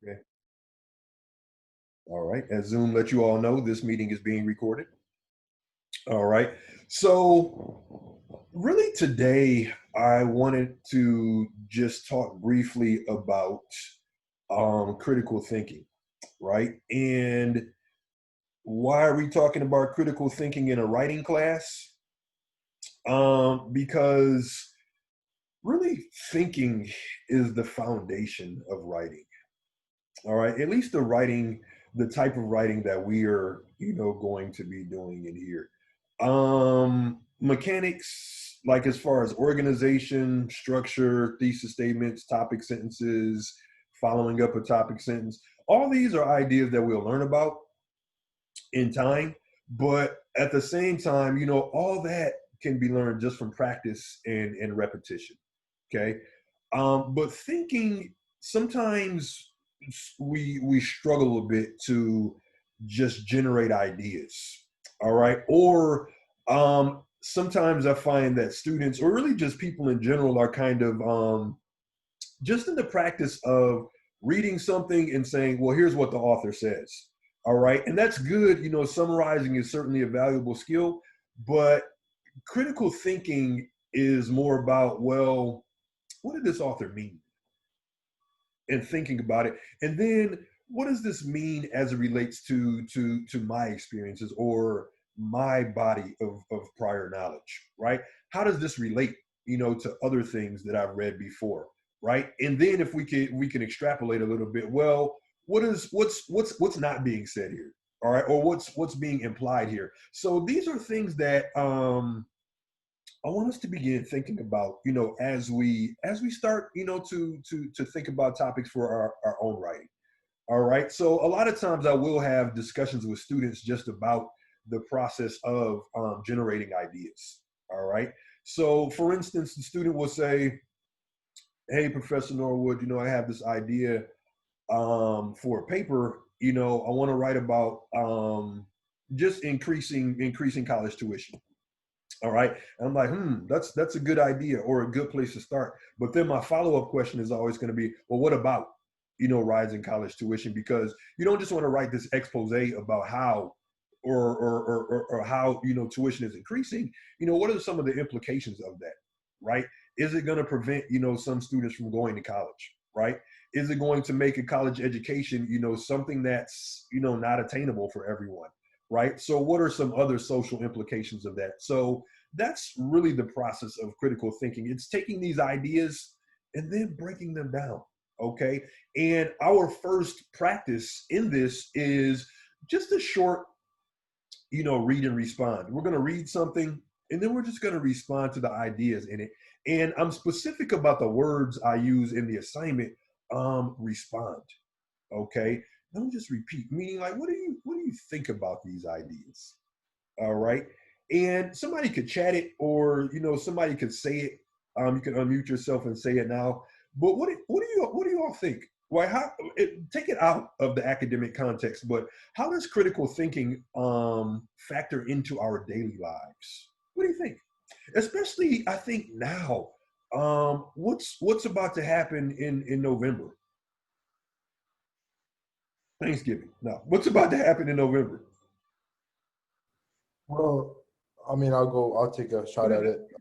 Okay. All right. As Zoom let you all know, this meeting is being recorded. All right. So, really, today, I wanted to just talk briefly about critical thinking, right? And why are we talking about critical thinking in a writing class? Because really, thinking is the foundation of writing. All right, at least the type of writing that we are, going to be doing in here. Mechanics, like as far as organization, structure, thesis statements, topic sentences, following up a topic sentence, all these are ideas that we'll learn about in time. But at the same time, all that can be learned just from practice and repetition. Okay. But thinking, sometimes we struggle a bit to just generate ideas. All right. Or sometimes I find that students, or really just people in general, are kind of just in the practice of reading something and saying, well, here's what the author says. All right. And that's good. Summarizing is certainly a valuable skill, but critical thinking is more about, well, what did this author mean? And thinking about it. And then what does this mean as it relates to my experiences or my body of prior knowledge, right? How does this relate, to other things that I've read before, right? And then if we can extrapolate a little bit, well, what's not being said here? All right, or what's being implied here. So these are things that I want us to begin thinking about, as we start, to think about topics for our own writing. All right. So a lot of times I will have discussions with students just about the process of generating ideas. All right. So for instance, the student will say, "Hey, Professor Norwood, I have this idea for a paper. I want to write about just increasing college tuition." All right. And I'm like, that's a good idea or a good place to start. But then my follow-up question is always going to be, well, what about, rising college tuition? Because you don't just want to write this expose about how or how, tuition is increasing. What are some of the implications of that? Right? Is it going to prevent, some students from going to college? Right? Is it going to make a college education, something that's, not attainable for everyone? Right? So what are some other social implications of that? So that's really the process of critical thinking. It's taking these ideas and then breaking them down. Okay. And our first practice in this is just a short, read and respond. We're going to read something and then we're just going to respond to the ideas in it. And I'm specific about the words I use in the assignment. Respond. Okay. Don't just repeat, meaning like, what do you think about these ideas? All right. And somebody could chat it or, somebody could say it. You can unmute yourself and say it now. But what do you all think? Why, take it out of the academic context, but how does critical thinking factor into our daily lives? What do you think? Especially, I think now, what's about to happen in November? Thanksgiving. No, what's about to happen in November? Well, I mean, I'll take a Go shot at ahead. it.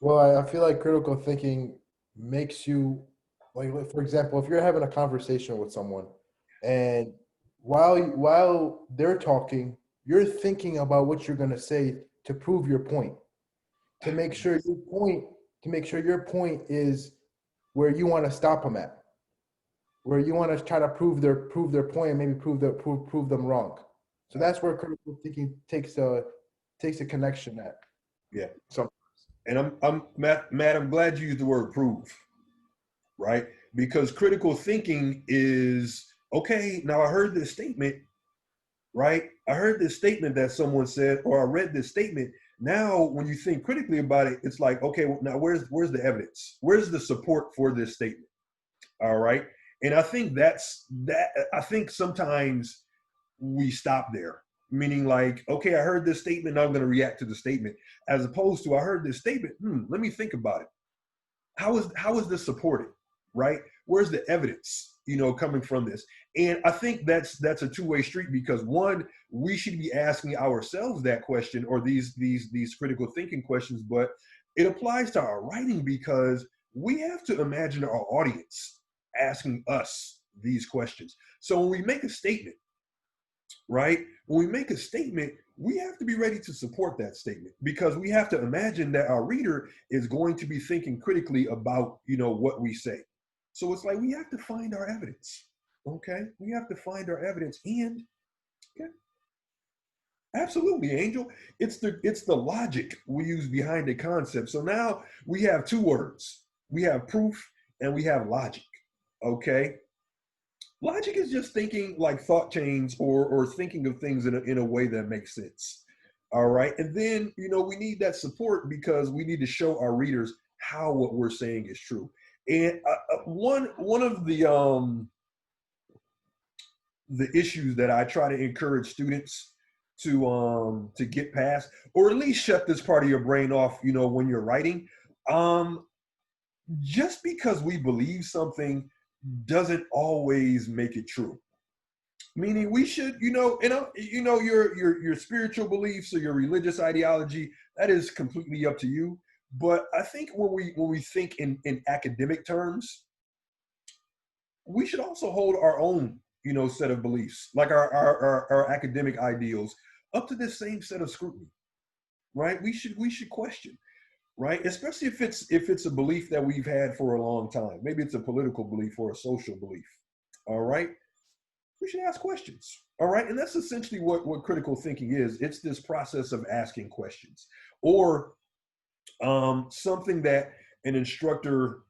Well, I feel like critical thinking makes you, like, for example, if you're having a conversation with someone and while they're talking, you're thinking about what you're going to say to prove your point, to make sure your point, is where you want to stop them at, where you want to try to prove their point and maybe prove them wrong. So that's where critical thinking takes a connection at. Yeah. So And I'm Matt, I'm glad you used the word prove, right? Because critical thinking is, okay, now I heard this statement, right? I heard this statement that someone said, or I read this statement. Now, when you think critically about it, it's like, okay, well, now where's the evidence? Where's the support for this statement? All right. And I think I think sometimes we stop there, meaning like, okay, I heard this statement, now I'm going to react to the statement, as opposed to I heard this statement, let me think about it. How is this supported, right? where's the evidence, coming from this? And I think that's a two-way street, because one, we should be asking ourselves that question, or these critical thinking questions, but it applies to our writing, because we have to imagine our audience asking us these questions. So when we make a statement, right? When we make a statement, we have to be ready to support that statement, because we have to imagine that our reader is going to be thinking critically about, what we say. So it's like we have to find our evidence. Okay, we have to find our evidence, and okay, absolutely, Angel. It's the logic we use behind the concept. So now we have two words. We have proof and we have logic. Okay, logic is just thinking like thought chains, or thinking of things in a way that makes sense. All right. And then, we need that support, because we need to show our readers how what we're saying is true. And one of the issues that I try to encourage students to get past, or at least shut this part of your brain off, when you're writing, um, just because we believe something doesn't always make it true. Meaning we should, your spiritual beliefs or your religious ideology, that is completely up to you. But I think when we think in academic terms, we should also hold our own, set of beliefs, like our academic ideals, up to this same set of scrutiny, right? We should question, right? Especially if it's a belief that we've had for a long time. Maybe it's a political belief or a social belief. All right. We should ask questions. All right. And that's essentially what critical thinking is. It's this process of asking questions, or something that an instructor,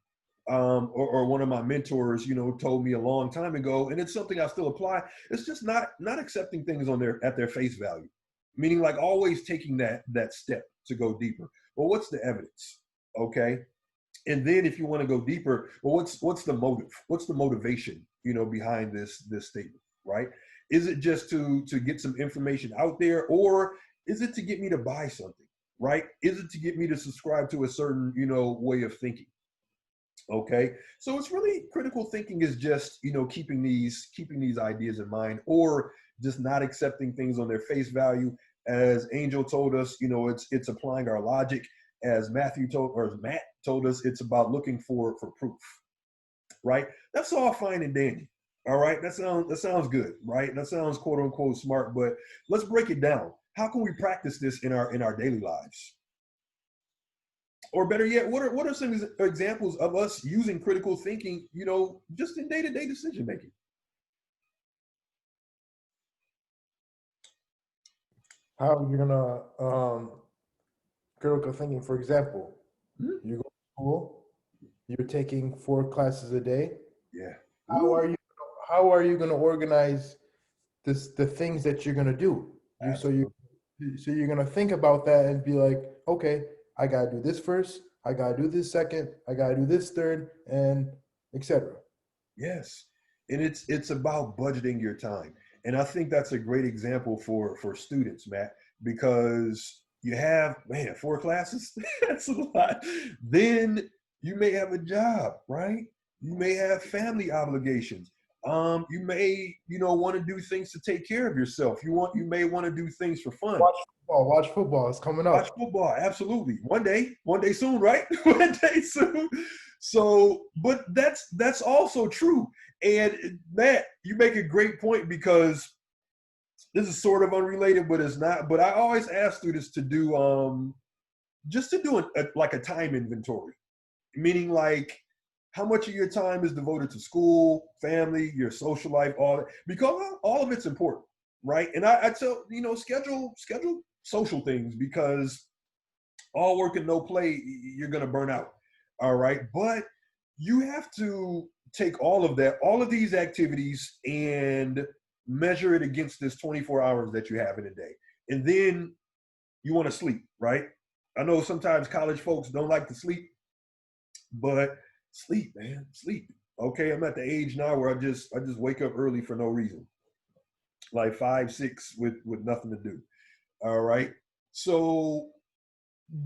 or one of my mentors, told me a long time ago, and it's something I still apply. It's just not accepting things at their face value, meaning like always taking that step to go deeper. Well, what's the evidence? Okay. And then if you want to go deeper, well, what's the motive? What's the motivation, behind this statement, right? Is it just to get some information out there, or is it to get me to buy something, right? Is it to get me to subscribe to a certain, way of thinking? Okay. So it's really, critical thinking is just, keeping these ideas in mind, or just not accepting things on their face value. As Angel told us, it's applying our logic. As Matt told us, it's about looking for proof, right? That's all fine and dandy. All right. That sounds good, right? That sounds quote unquote smart, but let's break it down. How can we practice this in our daily lives? Or better yet, what are some examples of us using critical thinking, just in day-to-day decision making? How you're gonna critical thinking, for example, Hmm? you go to school, you're taking 4 classes a day. Yeah. How Ooh, are you how are you gonna organize the things that you're gonna do? You so you absolutely. so you're gonna think about that and be like, okay, I gotta do this first, I gotta do this second, I gotta do this third, and etc. Yes. And it's about budgeting your time. And I think that's a great example for students, Matt, because you have, man, 4 classes. That's a lot. Then you may have a job, right? You may have family obligations. You may, want to do things to take care of yourself. You may want to do things for fun. Watch football. It's coming Watch up. football, absolutely. One day soon, right? One day soon. So, but that's also true. And Matt, you make a great point, because this is sort of unrelated, but it's not. But I always ask students to do just to do like a time inventory, meaning like how much of your time is devoted to school, family, your social life, all that, because all of it's important, right? And I tell, schedule social things, because all work and no play, you're going to burn out. All right. But you have to take all of that, all of these activities, and measure it against this 24 hours that you have in a day. And then you want to sleep, right? I know sometimes college folks don't like to sleep, but sleep, man, sleep. Okay. I'm at the age now where I just wake up early for no reason, like 5, 6 with nothing to do. All right. So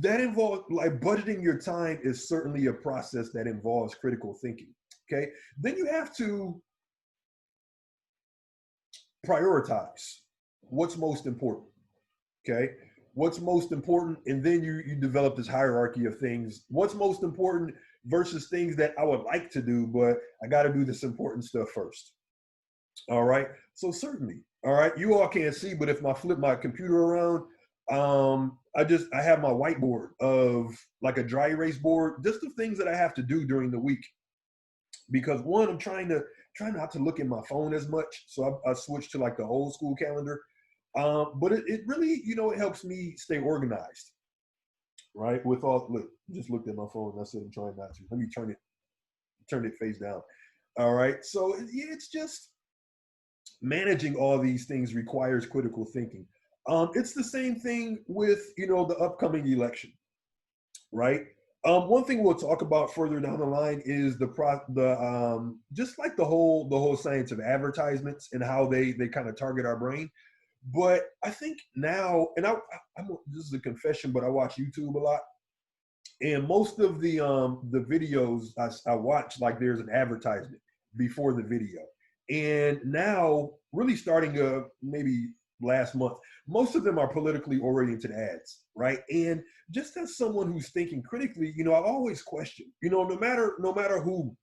that involves, like, budgeting your time is certainly a process that involves critical thinking. Okay. Then you have to prioritize what's most important. Okay. What's most important, and then you develop this hierarchy of things. What's most important versus things that I would like to do, but I got to do this important stuff first. All right. So certainly, all right. You all can't see, but if I flip my computer around, I have my whiteboard of like a dry erase board, just the things that I have to do during the week. Because one, I'm trying not to look at my phone as much, so I switched to like the old school calendar. But it really, it helps me stay organized, right? With all, look, just looked at my phone and I said I'm trying not to. Let me turn it face down. All right. So it's just managing all these things requires critical thinking. It's the same thing with the upcoming election, right? One thing we'll talk about further down the line is just like the whole science of advertisements and how they kind of target our brain. But I think now, and this is a confession, but I watch YouTube a lot, and most of the videos I watch, like there's an advertisement before the video. And now, really starting maybe last month, most of them are politically oriented ads, right? And just as someone who's thinking critically, I always question, no matter who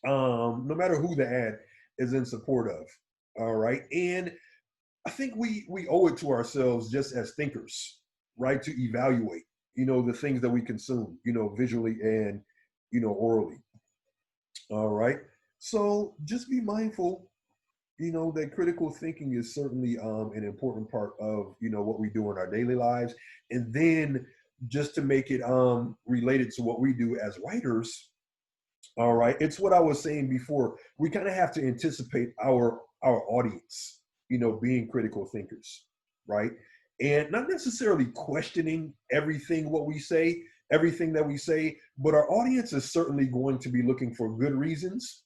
the ad is in support of, all right. And I think we owe it to ourselves just as thinkers, right, to evaluate, the things that we consume, visually and, orally. All right. So just be mindful, that critical thinking is certainly an important part of, what we do in our daily lives. And then just to make it related to what we do as writers, all right, it's what I was saying before. We kind of have to anticipate our audience, being critical thinkers, right? And not necessarily questioning everything that we say, but our audience is certainly going to be looking for good reasons,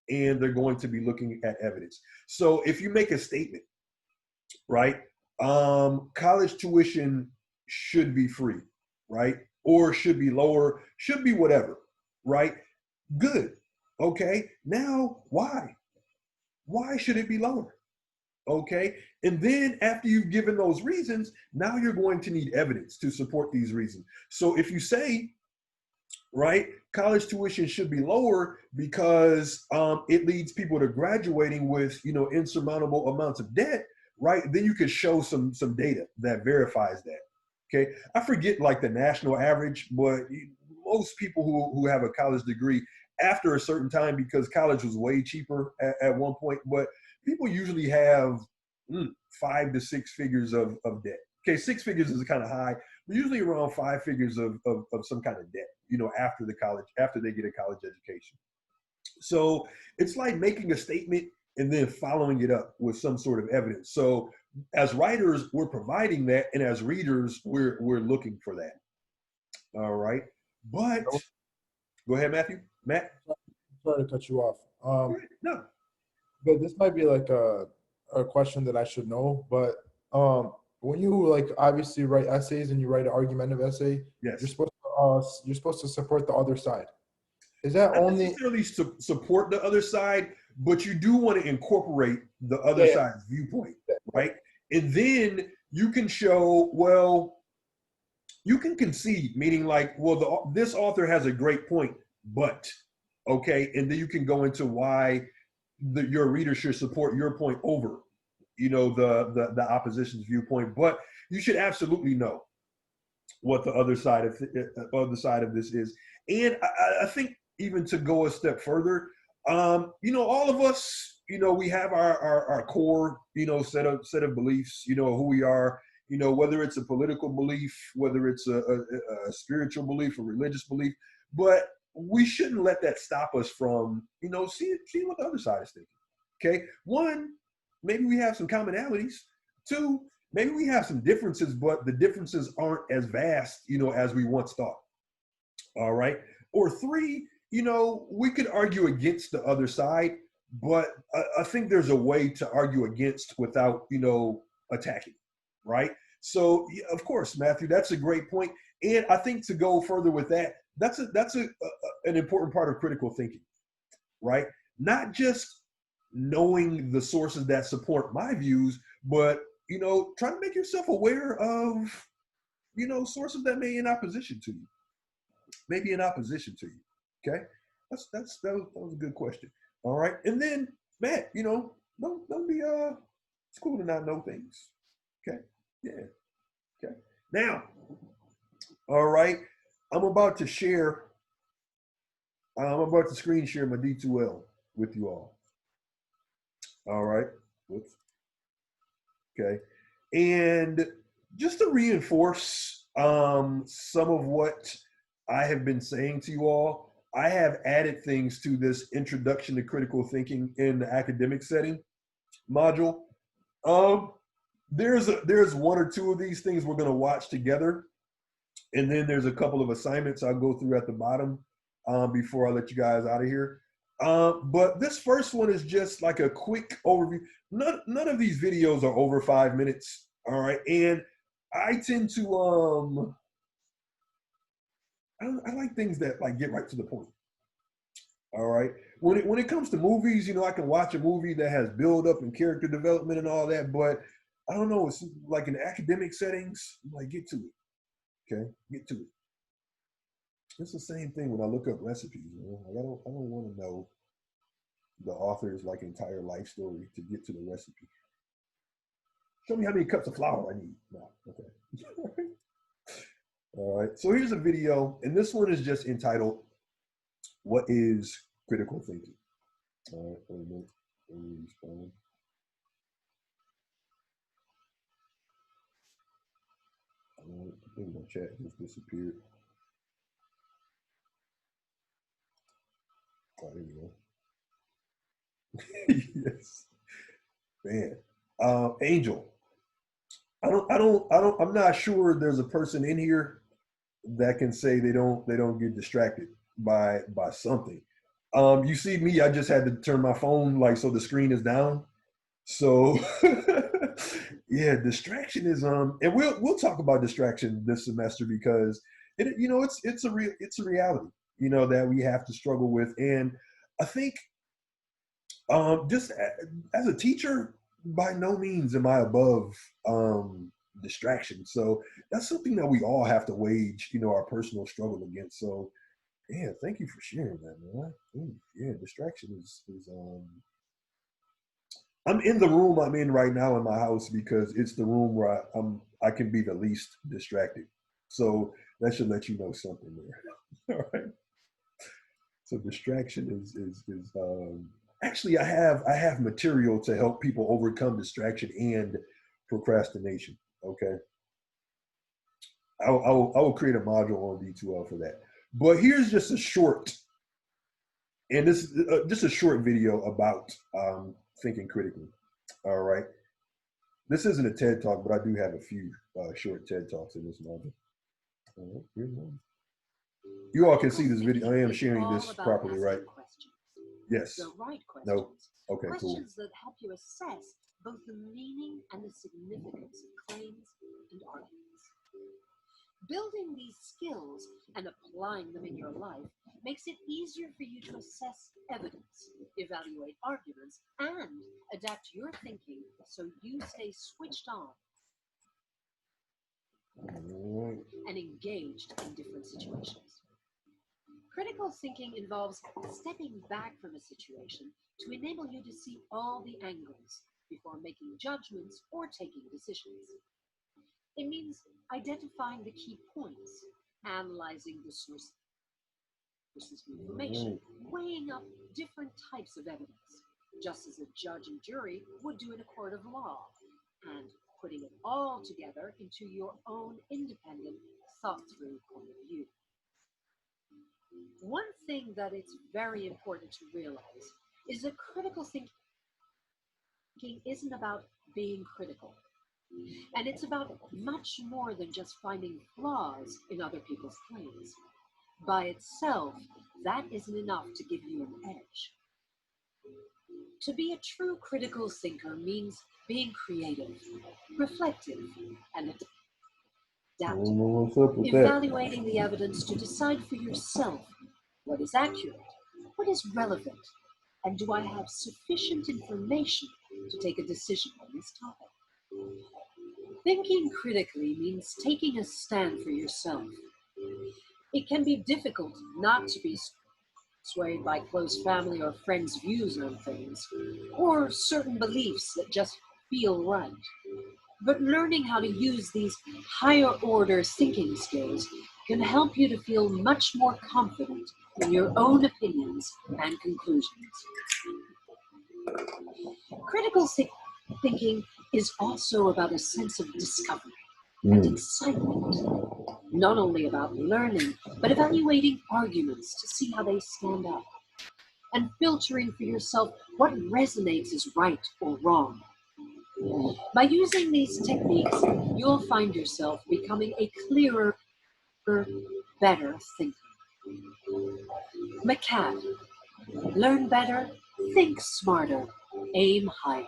and they're going to be looking at evidence. So if you make a statement, right, college tuition should be free, right? Or should be lower, should be whatever, right? Good. Okay. Now, why? Why should it be lower? Okay. And then after you've given those reasons, now you're going to need evidence to support these reasons. So if you say, right, college tuition should be lower because it leads people to graduating with, insurmountable amounts of debt, right? Then you could show some data that verifies that. Okay. I forget like the national average, but most people who have a college degree after a certain time, because college was way cheaper at one point, but people usually have 5 to 6 figures of debt. Okay, 6 figures is kind of high, but usually around 5 figures of some kind of debt, after they get a college education. So it's like making a statement and then following it up with some sort of evidence. So as writers, we're providing that, and as readers, we're looking for that. All right. But go ahead, Matthew. Matt? Sorry to cut you off. No. But this might be like a question that I should know. But when you like obviously write essays and you write an argumentative essay, Yes. you're supposed to support the other side. Is that Not only necessarily support the other side, but you do want to incorporate the other side's viewpoint, right? And then you can show, well, you can concede, meaning like, well, this author has a great point, but okay, and then you can go into why your reader should support your point over, the opposition's viewpoint. But you should absolutely know what the other side of this is. And I think even to go a step further, all of us, we have our core, set of beliefs, who we are, whether it's a political belief, whether it's a spiritual belief, a religious belief, but we shouldn't let that stop us from, seeing what the other side is thinking. Okay. One, maybe we have some commonalities. Two, maybe we have some differences, but the differences aren't as vast, as we once thought. All right. Or three, we could argue against the other side, but I think there's a way to argue against without, attacking. Right. So of course, Matthew, that's a great point. And I think to go further with that, that's an important part of critical thinking. right? Not just knowing the sources that support my views, but, you know, try to make yourself aware of, you know, sources that may in opposition to you, maybe in opposition to you. Okay. That was a good question. All right. And then, Matt, you know, don't be, it's cool to not know things. Okay. Yeah. Okay. Now, all right. I'm about to share, I'm about to screen share my D2L with you all. All right. Whoops. Okay. And just to reinforce some of what I have been saying to you all, I have added things to this introduction to critical thinking in the academic setting module. Um, there's one or two of these things we're going to watch together, and then there's a couple of assignments I'll go through at the bottom before I let you guys out of here. But this first one is just like a quick overview. None of these videos are over 5 minutes. All right. And I tend to, I like things that like get right to the point. All right. When it comes to movies, you know, I can watch a movie that has build up and character development and all that, but I don't know. It's like in academic settings, like get to it. Okay. Get to it. It's the same thing when I look up recipes. You know? Like I don't want to know the author's like entire life story to get to the recipe. Show me how many cups of flour I need. No, okay. All right. So here's a video, and this one is just entitled, "What is Critical Thinking?" All right. Wait a minute. Let me respond. I think my chat just disappeared. Oh, there we go. Yes. Man. Angel. I'm not sure there's a person in here that can say they don't get distracted by something. You see me, I just had to turn my phone like so the screen is down. So yeah, distraction is and we'll talk about distraction this semester because it you know it's a reality, you know, that we have to struggle with. And I think just as a teacher, by no means am I above distraction. So that's something that we all have to wage, you know, our personal struggle against. So yeah, thank you for sharing that, man. Ooh, yeah, distraction is I'm in the room I'm in right now in my house because it's the room where I can be the least distracted. So that should let you know something there. All right. So distraction is actually I have material to help people overcome distraction and procrastination. Okay. I will create a module on D2L for that. But here's just a short, and this is just a short video about thinking critically. All right. This isn't a TED talk, but I do have a few short TED talks in this module. All right, here's one. You all can see this video. I am sharing this properly, right? Yes. The right questions. No. Okay, questions cool. that help you assess both the meaning and the significance of claims and arguments. Building these skills and applying them in your life makes it easier for you to assess evidence, evaluate arguments, and adapt your thinking so you stay switched on and engaged in different situations. Critical thinking involves stepping back from a situation to enable you to see all the angles before making judgments or taking decisions. It means identifying the key points, analyzing the sources of information, weighing up different types of evidence, just as a judge and jury would do in a court of law, and putting it all together into your own independent, thought-through point of view. One thing that it's very important to realize is that critical thinking isn't about being critical. And it's about much more than just finding flaws in other people's claims. By itself, that isn't enough to give you an edge. To be a true critical thinker means being creative, reflective, and adaptable, evaluating the evidence to decide for yourself what is accurate, what is relevant, And do I have sufficient information to take a decision on this topic? Thinking critically means taking a stand for yourself. It can be difficult not to be swayed by close family or friends' views on things, or certain beliefs that just feel right. But learning how to use these higher order thinking skills can help you to feel much more confident in your own opinions and conclusions. Critical thinking is also about a sense of discovery and excitement, not only about learning, but evaluating arguments to see how they stand up, and filtering for yourself what resonates as right or wrong. By using these techniques, you'll find yourself becoming a clearer, better thinker. McCann, learn better, think smarter, aim higher.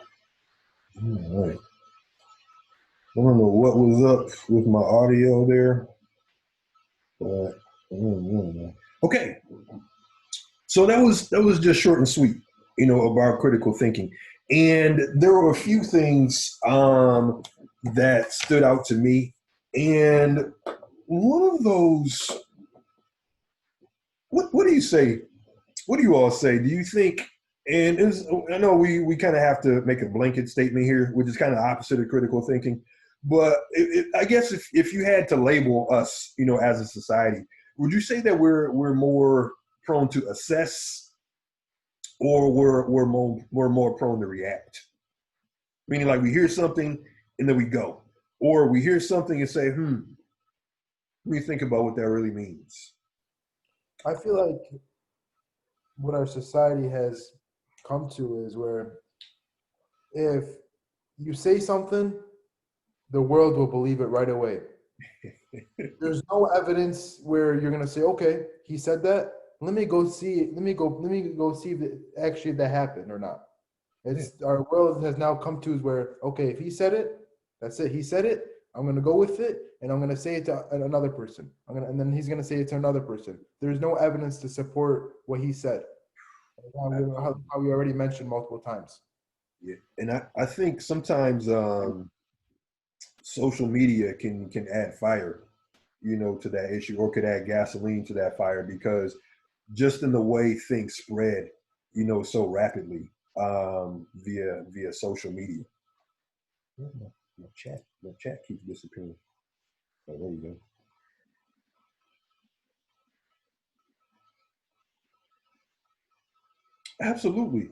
All right. I don't know what was up with my audio there, but okay. So that was just short and sweet, about critical thinking, and there were a few things that stood out to me, and one of those. What do you say? What do you all say? Do you think? And I know we kind of have to make a blanket statement here, which is kind of opposite of critical thinking. But I guess if you had to label us, as a society, would you say that we're more prone to assess, or we're more prone to react? Meaning, like, we hear something and then we go, or we hear something and say, let me think about what that really means. I feel like what our society has come to is where if you say something, the world will believe it right away. There's no evidence where you're gonna say, okay, he said that. Let me go see. Let me go see if actually that happened or not. It's Our world has now come to is where, okay, if he said it, that's it. He said it. I'm gonna go with it, and I'm gonna say it to another person. And then he's gonna say it to another person. There's no evidence to support what he said. How we already mentioned multiple times. Yeah, and I think sometimes social media can add fire, to that issue, or could add gasoline to that fire, because just in the way things spread, so rapidly via social media. My chat keeps disappearing. Oh, there you go. Absolutely.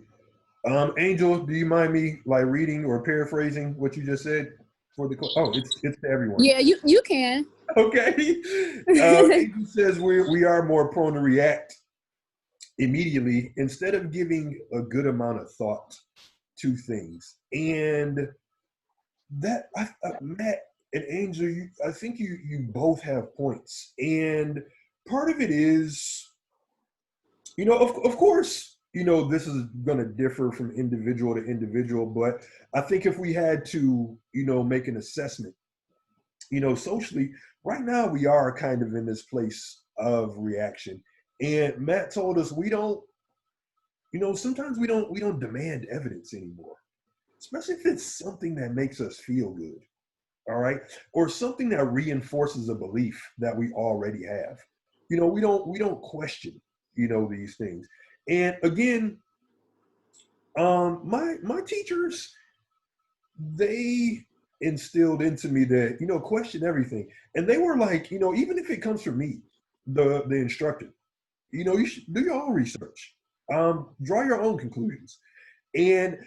Angel, do you mind me like reading or paraphrasing what you just said for the? Oh, it's to everyone. Yeah, you can. Okay. Angel says we are more prone to react immediately instead of giving a good amount of thought to things. And that Matt and Angel, I think you both have points. And part of it is, of course, this is going to differ from individual to individual, but I think if we had to, make an assessment, socially, right now we are kind of in this place of reaction. And Matt told us we don't, sometimes we don't demand evidence anymore, especially if it's something that makes us feel good. All right. Or something that reinforces a belief that we already have. We don't question, these things. And again, my teachers, they instilled into me that, question everything. And they were like, even if it comes from me, the instructor, you should do your own research. Draw your own conclusions. And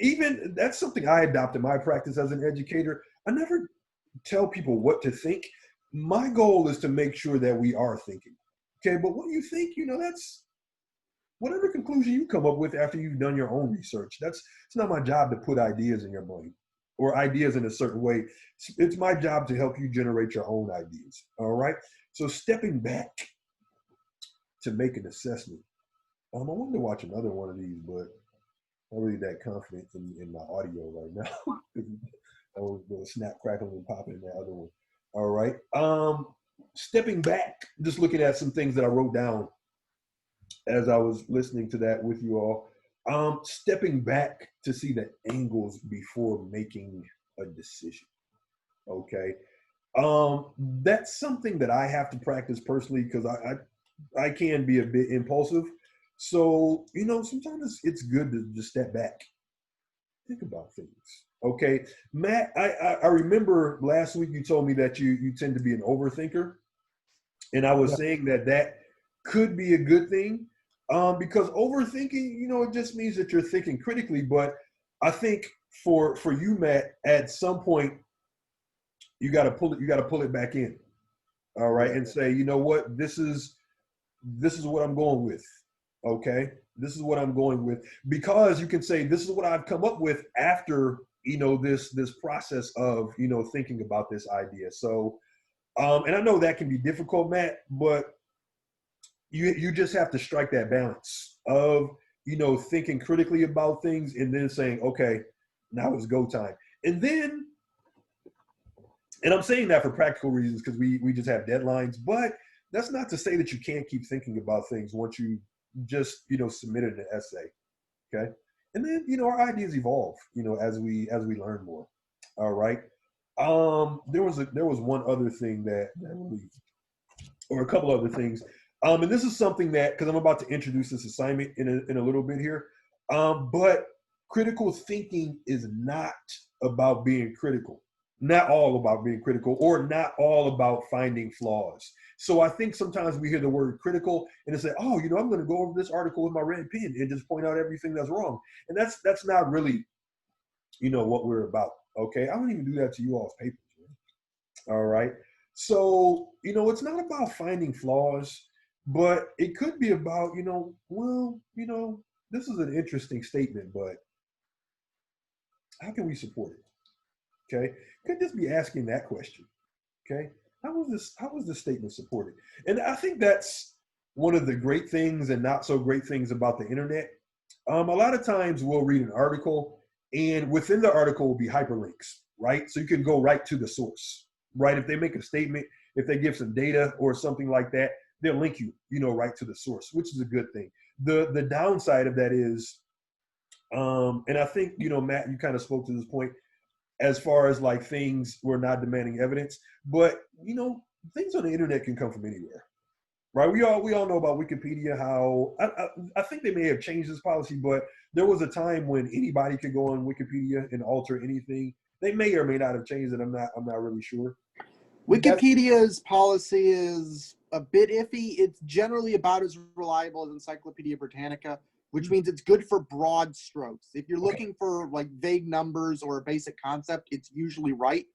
even that's something I adopt in my practice as an educator. I never tell people what to think. My goal is to make sure that we are thinking. Okay, but what you think, that's whatever conclusion you come up with after you've done your own research. It's not my job to put ideas in your brain or ideas in a certain way. It's my job to help you generate your own ideas. All right. So stepping back to make an assessment. I wanted to watch another one of these, but I'm really that confident in my audio right now. I was snap, crackle, and popping in that other one. All right. Stepping back, just looking at some things that I wrote down as I was listening to that with you all. Stepping back to see the angles before making a decision. Okay. That's something that I have to practice personally because I can be a bit impulsive. So, sometimes it's good to just step back, think about things. Okay. Matt, I remember last week you told me that you tend to be an overthinker. And I was Yeah. saying that could be a good thing, because overthinking, it just means that you're thinking critically. But I think for you, Matt, at some point you got to pull it back in. All right, Yeah. and say, you know what, this is what I'm going with. Okay, this is what I'm going with, because you can say this is what I've come up with after this process of thinking about this idea. So, and I know that can be difficult, Matt, but you just have to strike that balance of thinking critically about things and then saying, okay, now it's go time. And then, and I'm saying that for practical reasons because we just have deadlines, but that's not to say that you can't keep thinking about things once you just submitted an essay. Okay. And then our ideas evolve as we learn more. All right. There was one other thing that really, or a couple other things. And this is something that, because I'm about to introduce this assignment in a little bit here, but critical thinking is not about being critical, not all about being critical, or not all about finding flaws. So I think sometimes we hear the word critical and they say, oh, I'm going to go over this article with my red pen and just point out everything that's wrong. And that's not really, what we're about. Okay. I don't even do that to you all's papers. All right. So, it's not about finding flaws, but it could be about, this is an interesting statement, but how can we support it? Okay. Could just be asking that question. Okay. How was this statement supported? And I think that's one of the great things and not so great things about the internet. A lot of times we'll read an article and within the article will be hyperlinks, right? So you can go right to the source, right? If they make a statement, if they give some data or something like that, they'll link you, right to the source, which is a good thing. The downside of that is, and I think, Matt, you kind of spoke to this point as far as like things we're not demanding evidence, but things on the internet can come from anywhere, right? We all know about Wikipedia. How I think they may have changed this policy, but there was a time when anybody could go on Wikipedia and alter anything. They may or may not have changed it. I'm not really sure. That's Wikipedia's policy is a bit iffy. It's generally about as reliable as Encyclopedia Britannica, which means it's good for broad strokes. If you're looking for like vague numbers or a basic concept, it's usually right.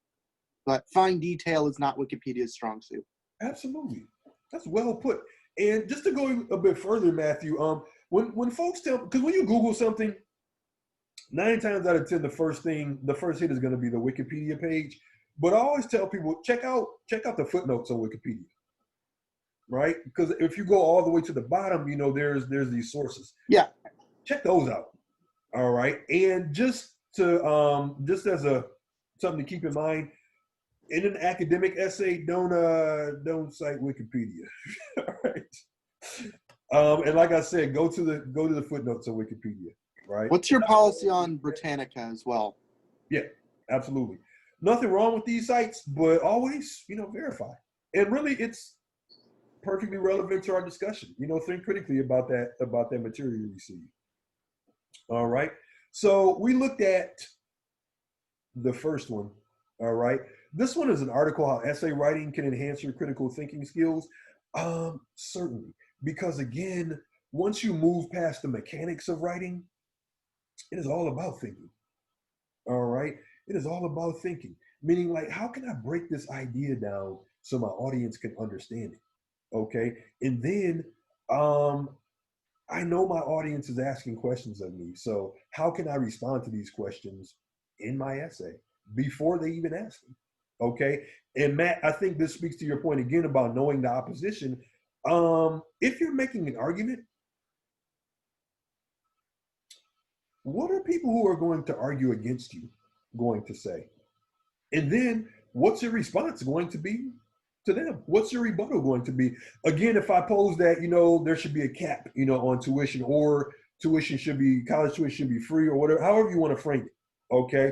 But fine detail is not Wikipedia's strong suit. Absolutely, that's well put. And just to go a bit further, Matthew, when folks tell, because when you Google something, 9 times out of 10, the first hit is going to be the Wikipedia page. But I always tell people, check out the footnotes on Wikipedia, right? Because if you go all the way to the bottom, there's these sources. Yeah. Check those out. All right. And just as something to keep in mind, in an academic essay, don't cite Wikipedia. All right. And like I said, go to the footnotes on Wikipedia. Right. What's your policy on Britannica as well? Yeah, absolutely. Nothing wrong with these sites, but always, verify. And really, it's perfectly relevant to our discussion. Think critically about that material you receive. All right. So we looked at the first one. All right. This one is an article, how essay writing can enhance your critical thinking skills. Certainly, because again, once you move past the mechanics of writing, it is all about thinking. All right. It is all about thinking, meaning like, how can I break this idea down so my audience can understand it? Okay. And then I know my audience is asking questions of me. So how can I respond to these questions in my essay before they even ask them? Okay. And Matt, I think this speaks to your point again about knowing the opposition. If you're making an argument, what are people who are going to argue against you going to say? And then what's your response going to be to them? What's your rebuttal going to be? Again, if I pose that, there should be a cap, on tuition, or college tuition should be free or whatever, however you want to frame it. Okay.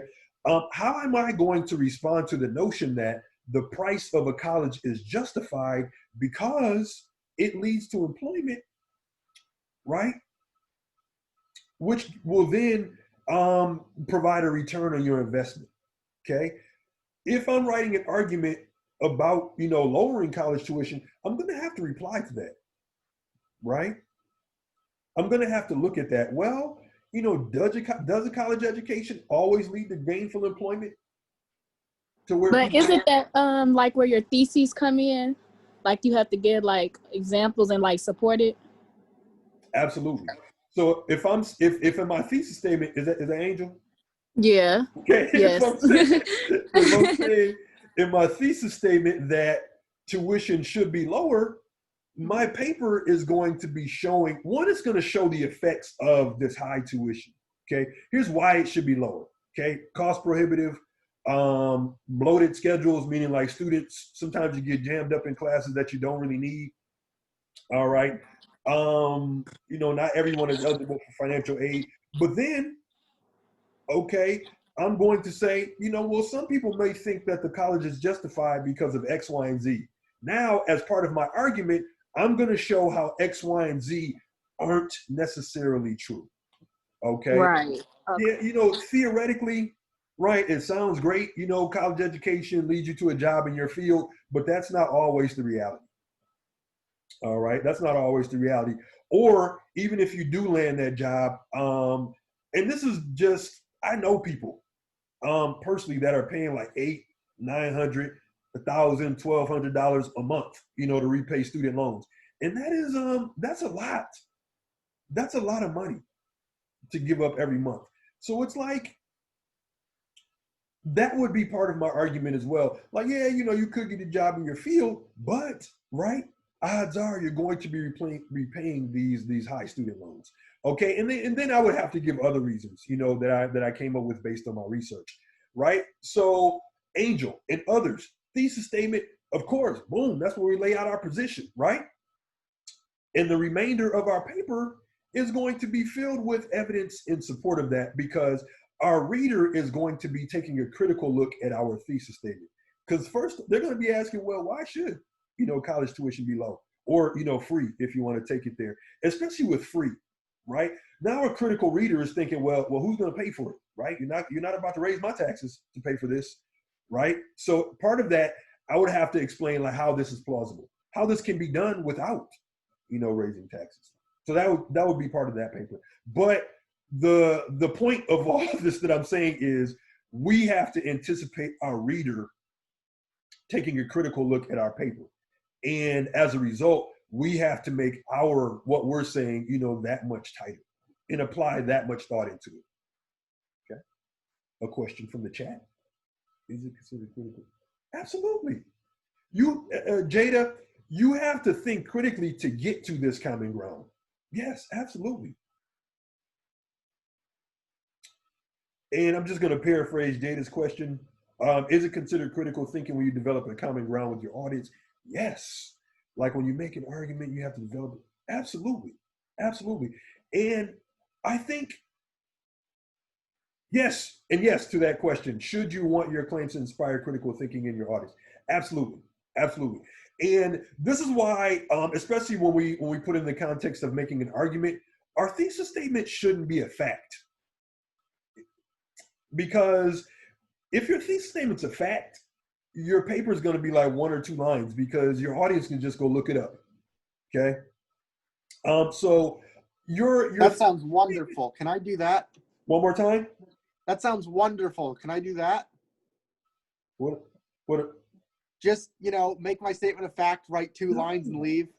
How am I going to respond to the notion that the price of a college is justified because it leads to employment, right? Which will then provide a return on your investment. Okay. If I'm writing an argument about, lowering college tuition, I'm going to have to reply to that, right? I'm going to have to look at that. Well, does a college education always lead to gainful employment? To where But isn't that like where your theses come in? Like you have to give like examples and like support it? Absolutely. So if in my thesis statement, is that Angel? Yeah. Okay. Yes. If I'm saying in my thesis statement that tuition should be lower, my paper is going to be showing, one, it's going to show the effects of this high tuition. Okay. Here's why it should be lower. Okay. Cost prohibitive, bloated schedules, meaning like students, sometimes you get jammed up in classes that you don't really need. All right. Not everyone is eligible for financial aid, but then, okay, I'm going to say, well, some people may think that the college is justified because of X, Y, and Z. Now, as part of my argument, I'm going to show how X, Y, and Z aren't necessarily true. Okay. Right. Okay. Yeah, theoretically, right, it sounds great. College education leads you to a job in your field, but that's not always the reality. All right. That's not always the reality. Or even if you do land that job, and this is just, I know people personally that are paying like $800, $900, $1,000, $1,200 a month, to repay student loans. And that is, that's a lot. That's a lot of money to give up every month. So it's like, that would be part of my argument as well. Like, yeah, you could get a job in your field, but right, odds are you're going to be repaying these high student loans. Okay, and then I would have to give other reasons, that I came up with based on my research, right? So Angel and others, thesis statement, of course, boom, that's where we lay out our position, right? And the remainder of our paper is going to be filled with evidence in support of that, because our reader is going to be taking a critical look at our thesis statement. Because first, they're going to be asking, well, why should, college tuition be low? Or, free if you want to take it there, especially with free, right? Now a critical reader is thinking, well, who's going to pay for it, right? You're not about to raise my taxes to pay for this, right? So part of that, I would have to explain like how this is plausible, how this can be done without, raising taxes. So that would be part of that paper. But the point of all of this that I'm saying is we have to anticipate our reader taking a critical look at our paper. And as a result, we have to make what we're saying, that much tighter and apply that much thought into it. Okay. A question from the chat. Is it considered critical? Absolutely. Jada, you have to think critically to get to this common ground. Yes, absolutely. And I'm just going to paraphrase Jada's question. Is it considered critical thinking when you develop a common ground with your audience? Yes. Like when you make an argument, you have to develop it. Absolutely. Absolutely. And I think, yes, and yes to that question. Should you want your claims to inspire critical thinking in your audience? Absolutely. Absolutely. And this is why, especially when we put in the context of making an argument, our thesis statement shouldn't be a fact. Because if your thesis statement's a fact, your paper is going to be like 1 or 2 lines because your audience can just go look it up. Okay. So that sounds wonderful. Can I do that? One more time? That sounds wonderful. Can I do that? What? Just, make my statement a fact, write 2 lines and leave.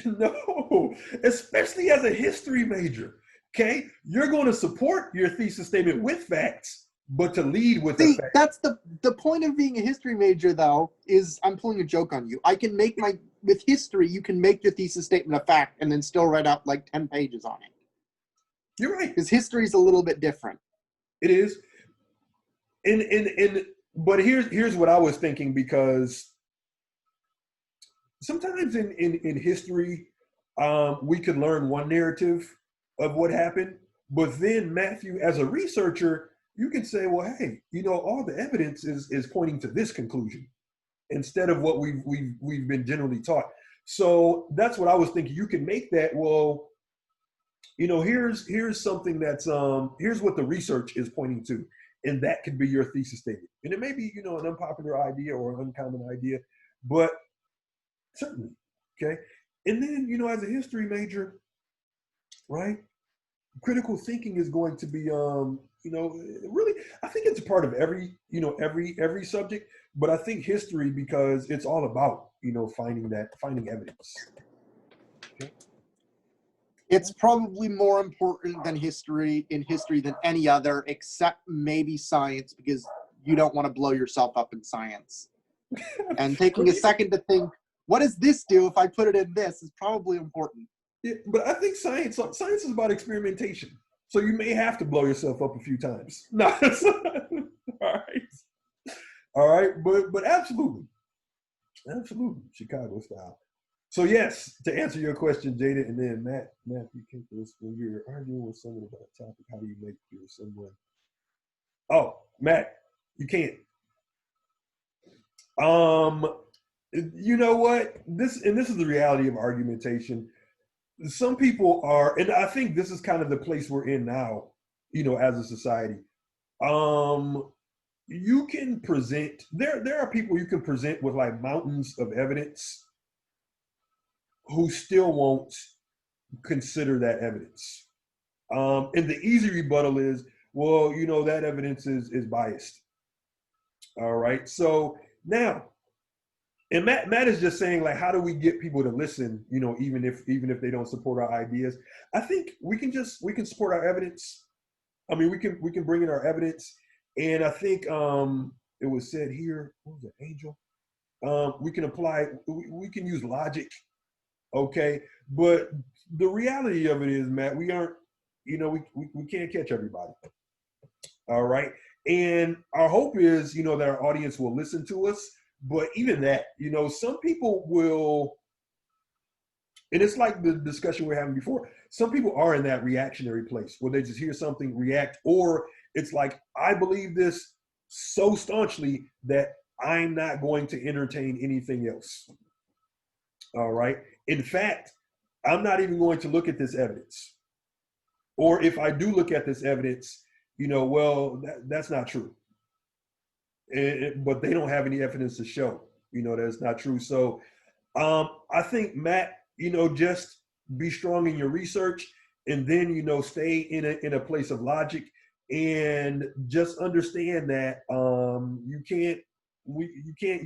No, especially as a history major. Okay. You're going to support your thesis statement with facts, but to lead with See, a fact. that's the point of being a history major, though, is I'm pulling a joke on you. I can make with history, you can make your thesis statement a fact and then still write out like 10 pages on it. You're right. Because history is a little bit different. It is. But here's what I was thinking, because sometimes in history, we could learn one narrative of what happened, But then Matthew, as a researcher, you can say, well, hey, all the evidence is pointing to this conclusion instead of what we've been generally taught. So that's what I was thinking. You can make that, well, here's something that's here's what the research is pointing to, and that could be your thesis statement. And it may be, an unpopular idea or an uncommon idea, but certainly, okay. And then, as a history major, right? Critical thinking is going to be, really, I think it's a part of every subject, but I think history, because it's all about, finding evidence. Okay. It's probably more important than history than any other, except maybe science, because you don't want to blow yourself up in science. And taking a second to think, what does this do if I put it in this, is probably important. Yeah, but I think science is about experimentation. So you may have to blow yourself up a few times. No, all right, but absolutely, Chicago style. So yes, to answer your question, Jada, and then Matt, you can't this when you're arguing with someone about a topic. How do you make your someone? Oh, Matt, you can't. You know what? This is the reality of argumentation. Some people are, and I think this is kind of the place we're in now, as a society. You can present, there are people you can present with like mountains of evidence who still won't consider that evidence. And the easy rebuttal is, well, that evidence is biased. All right. So now, and Matt is just saying, like, how do we get people to listen, even if they don't support our ideas? I think we can support our evidence. I mean, we can bring in our evidence. And I think it was said here, what was it, Angel? We can apply, we can use logic. Okay. But the reality of it is, Matt, we aren't, we can't catch everybody. All right. And our hope is, that our audience will listen to us. But even that, some people will, and it's like the discussion we're having before, some people are in that reactionary place where they just hear something, react, or it's like, I believe this so staunchly that I'm not going to entertain anything else. All right. In fact, I'm not even going to look at this evidence. Or if I do look at this evidence, well, that's not true. But they don't have any evidence to show, that's not true. So I think, Matt, just be strong in your research, and then, stay in a place of logic, and just understand that you can't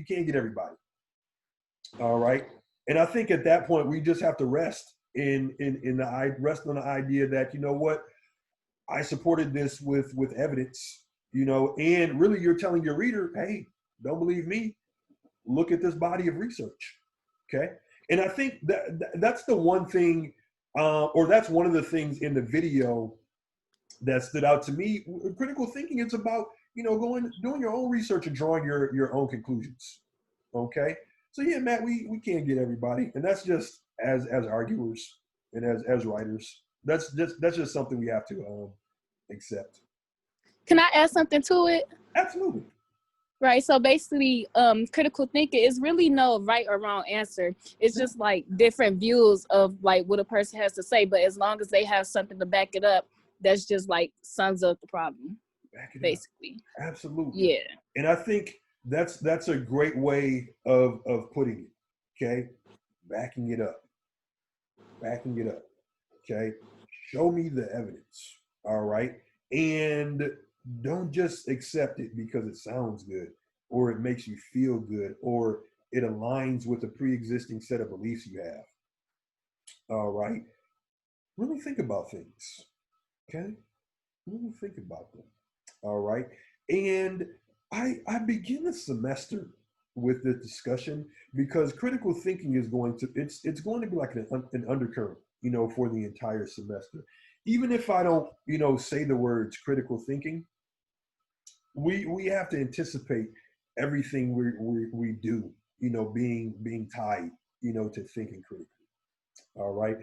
get everybody. All right. And I think at that point, we just have to rest on the idea that, what, I supported this with evidence, and really you're telling your reader, hey, don't believe me, look at this body of research. Okay. And I think that's the one thing, or that's one of the things in the video that stood out to me. Critical thinking, it's about, doing your own research and drawing your own conclusions. Okay. So yeah, Matt, we can't get everybody. And that's just as arguers and as writers, that's just something we have to accept. Can I add something to it? Absolutely. Right. So basically, critical thinking is really no right or wrong answer. It's just like different views of like what a person has to say. But as long as they have something to back it up, that's just like sums up the problem. Basically. Up. Absolutely. Yeah. And I think that's a great way of putting it. Okay. Backing it up. Okay. Show me the evidence. All right. And don't just accept it because it sounds good, or it makes you feel good, or it aligns with a pre-existing set of beliefs you have. All right. Really think about things. Okay. Really think about them. All right. And I begin the semester with this discussion because critical thinking is going to, it's going to be like an undercurrent, for the entire semester. Even if I don't, say the words critical thinking, we have to anticipate everything we do, being tied, to thinking critically. All right.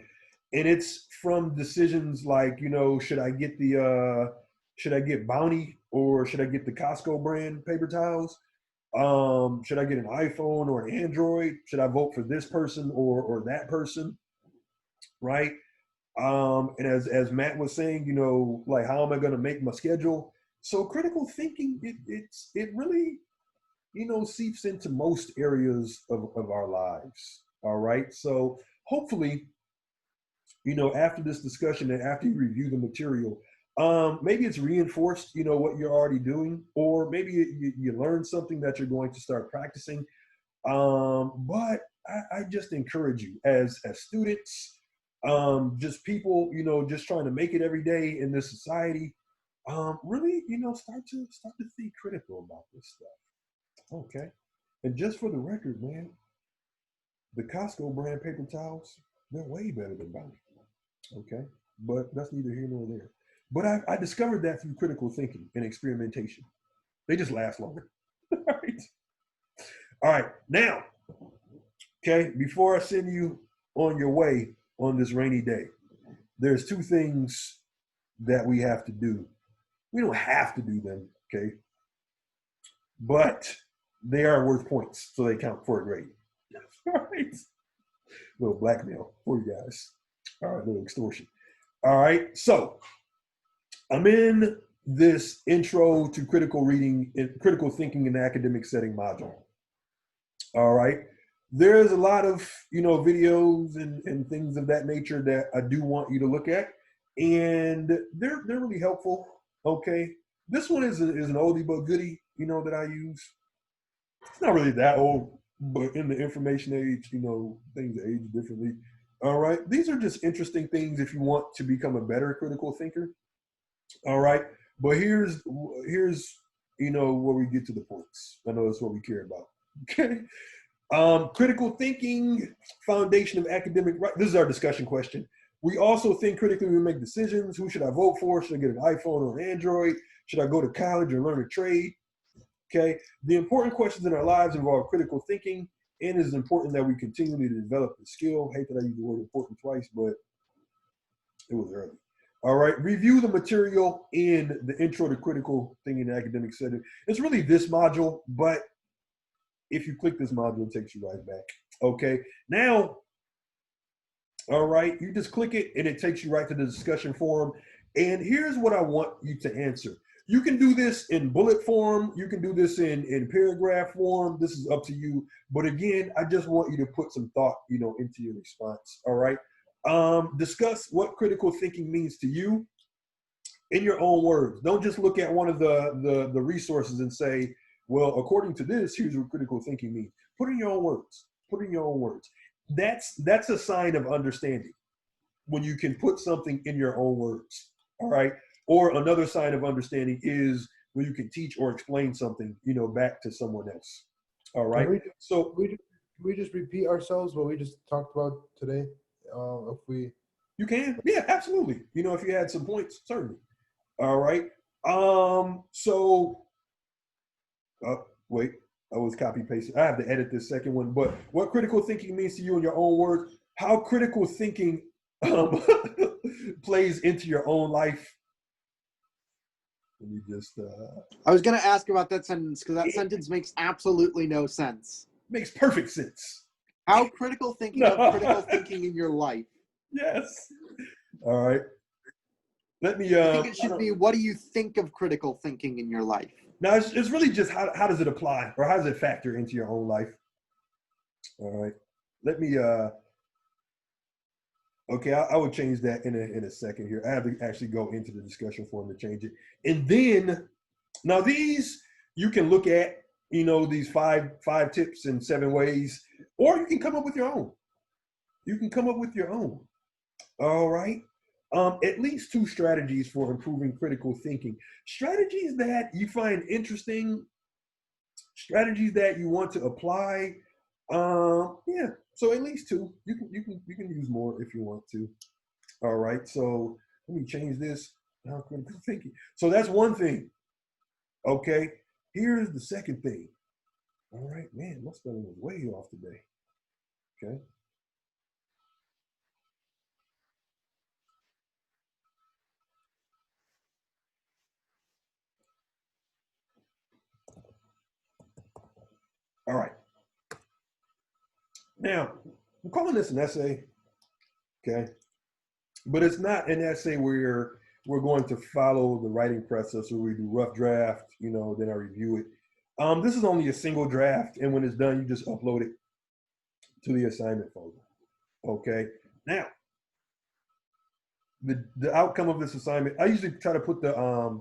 And it's from decisions like, should I get Bounty or should I get the Costco brand paper towels? Should I get an iPhone or an Android? Should I vote for this person or that person? Right. And as Matt was saying, like, how am I going to make my schedule? So critical thinking, it really, seeps into most areas of our lives. All right. So hopefully, after this discussion and after you review the material, maybe it's reinforced, what you're already doing, or maybe you learn something that you're going to start practicing. But I just encourage you as students, just people, just trying to make it every day in this society, really, start to think critical about this stuff. Okay. And just for the record, man, the Costco brand paper towels, they're way better than Bounty. Okay. But that's neither here nor there. But I discovered that through critical thinking and experimentation. They just last longer. All right. All right. Now, okay, before I send you on your way on this rainy day, there's two things that we have to do. We don't have to do them, okay? But they are worth points, so they count for a grade. All right. Little blackmail for you guys. All right, little extortion. All right, so I'm in this intro to critical reading, critical thinking in the academic setting module. All right. There's a lot of, videos and things of that nature that I do want you to look at. And they're really helpful. Okay. This one is an oldie but goodie, that I use. It's not really that old, but in the information age, things age differently. All right. These are just interesting things if you want to become a better critical thinker. All right. But here's where we get to the points. I know that's what we care about. Okay. Critical thinking, foundation of academic right. This is our discussion question. We also think critically when we make decisions. Who should I vote for? Should I get an iPhone or an Android? Should I go to college or learn a trade? Okay. The important questions in our lives involve critical thinking, and it is important that we continue to develop the skill. I hate that I used the word important twice, but it was early. All right. Review the material in the intro to critical thinking in academic setting. It's really this module, but if you click this module, it takes you right back. Okay. Now, all right, you just click it and it takes you right to the discussion forum. And here's what I want you to answer. You can do this in bullet form. You can do this in paragraph form. This is up to you. But again, I just want you to put some thought, into your response. All right. Discuss what critical thinking means to you in your own words. Don't just look at one of the resources and say, well, according to this, here's what critical thinking means. Put in your own words. Put in your own words. That's a sign of understanding when you can put something in your own words. All right. Or another sign of understanding is when you can teach or explain something, back to someone else. All right. Can we just repeat ourselves what we just talked about today? If we, you can, yeah, absolutely. If you had some points, certainly. All right. Wait, I was copy pasting. I have to edit this second one. But what critical thinking means to you in your own words, how critical thinking plays into your own life. Let me just. I was going to ask about that sentence because that sentence makes absolutely no sense. Makes perfect sense. How critical thinking of critical thinking in your life? Yes. All right. Let me. I think it should be, what do you think of critical thinking in your life? Now, it's really just how does it apply or how does it factor into your own life? All right. Let me. Okay, I would change that in a second here. I have to actually go into the discussion forum to change it. And then, now these you can look at, these five tips and 7 ways, or you can come up with your own. You can come up with your own. All right. At least 2 strategies for improving critical thinking. Strategies that you find interesting, strategies that you want to apply. Yeah. So at least 2. You can use more if you want to. All right. So let me change this. Now critical thinking. So that's one thing. Okay. Here's the second thing. All right, man, my spelling was way off today. Okay. All right. Now, I'm calling this an essay, okay? But it's not an essay where we're going to follow the writing process where we do rough draft, then I review it. This is only a single draft, and when it's done, you just upload it to the assignment folder. Okay. Now, the outcome of this assignment, I usually try to put the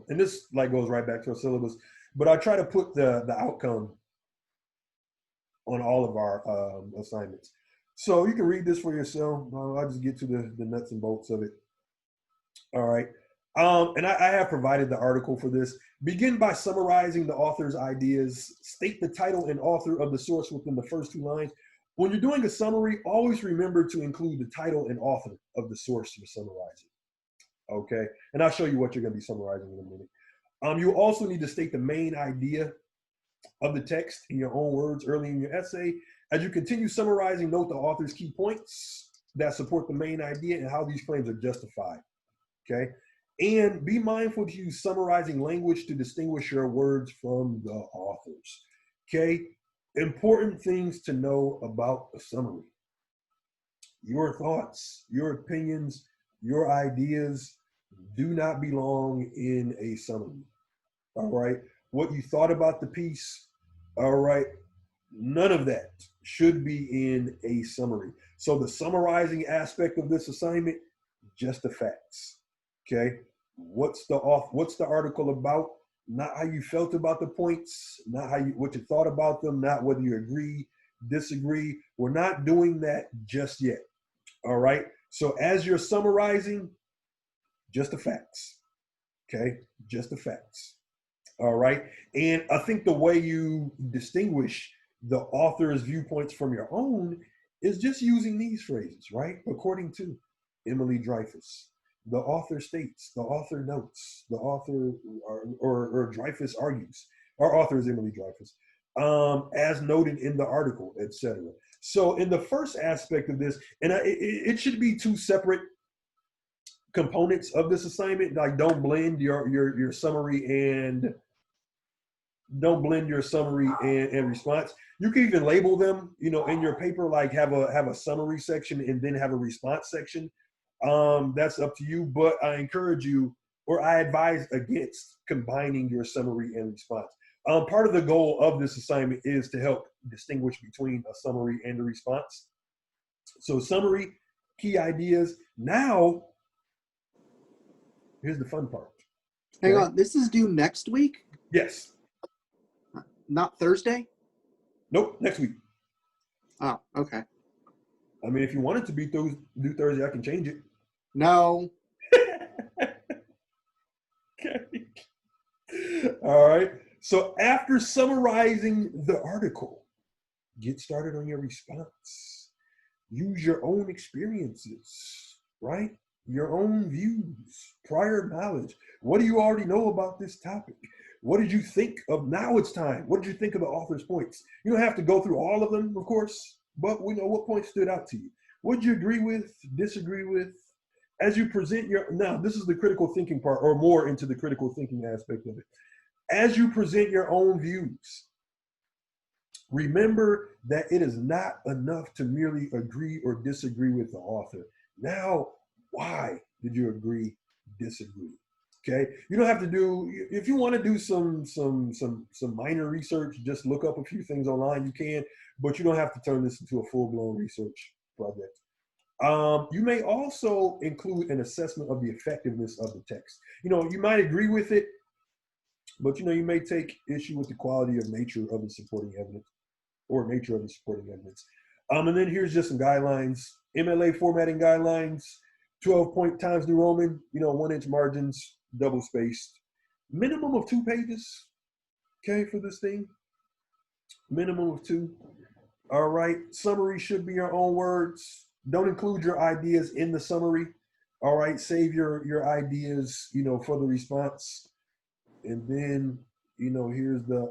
and this like goes right back to our syllabus, but I try to put the outcome on all of our assignments. So you can read this for yourself. I'll just get to the nuts and bolts of it. All right. And I have provided the article for this. Begin by summarizing the author's ideas. State the title and author of the source within the first 2 lines. When you're doing a summary, always remember to include the title and author of the source you're summarizing. Okay. And I'll show you what you're going to be summarizing in a minute. You also need to state the main idea of the text in your own words early in your essay. As you continue summarizing, note the author's key points that support the main idea and how these claims are justified. Okay. And be mindful to use summarizing language to distinguish your words from the authors. Okay. Important things to know about a summary. Your thoughts, your opinions, your ideas do not belong in a summary. All right. What you thought about the piece, all right, none of that should be in a summary. So the summarizing aspect of this assignment, just the facts. Okay. What's the article about? Not how you felt about the points, not what you thought about them, not whether you agree, disagree. We're not doing that just yet. All right. So as you're summarizing, just the facts. Okay. Just the facts. All right. And I think the way you distinguish the author's viewpoints from your own is just using these phrases, right? According to Emily Dreyfus, the author states, the author notes, the author or Dreyfus argues. Our author is Emily Dreyfus, as noted in the article, etc. So in the first aspect of this, and it should be 2 separate components of this assignment. Like don't blend your summary and response. You can even label them, in your paper, like have a summary section and then have a response section. That's up to you, but I encourage you, or I advise against combining your summary and response. Part of the goal of this assignment is to help distinguish between a summary and a response. So summary, key ideas. Now, here's the fun part. Hang on, this is due next week? Yes. Not Thursday? Nope, next week. Oh, okay. I mean, if you want it to be due Thursday, I can change it. No. Okay. All right. So after summarizing the article, get started on your response. Use your own experiences, right? Your own views, prior knowledge. What do you already know about this topic? What did you think of? Now it's time. What did you think of the author's points? You don't have to go through all of them, of course, but we know what points stood out to you. What did you agree with, disagree with? As you present now this is the critical thinking part, or more into the critical thinking aspect of it. As you present your own views, remember that it is not enough to merely agree or disagree with the author. Now, why did you agree, disagree? Okay, you don't have to do, if you want to do some minor research, just look up a few things online, you can, but you don't have to turn this into a full-blown research project. You may also include an assessment of the effectiveness of the text. You might agree with it, but you may take issue with the quality of nature of the supporting evidence, or nature of the supporting evidence. And then here's just some guidelines. MLA formatting guidelines, 12-point Times New Roman, 1-inch margins, double spaced. Minimum of 2 pages, okay, for this thing. Minimum of 2. All right, summary should be your own words. Don't include your ideas in the summary. All right, save your ideas, for the response. And then, here's the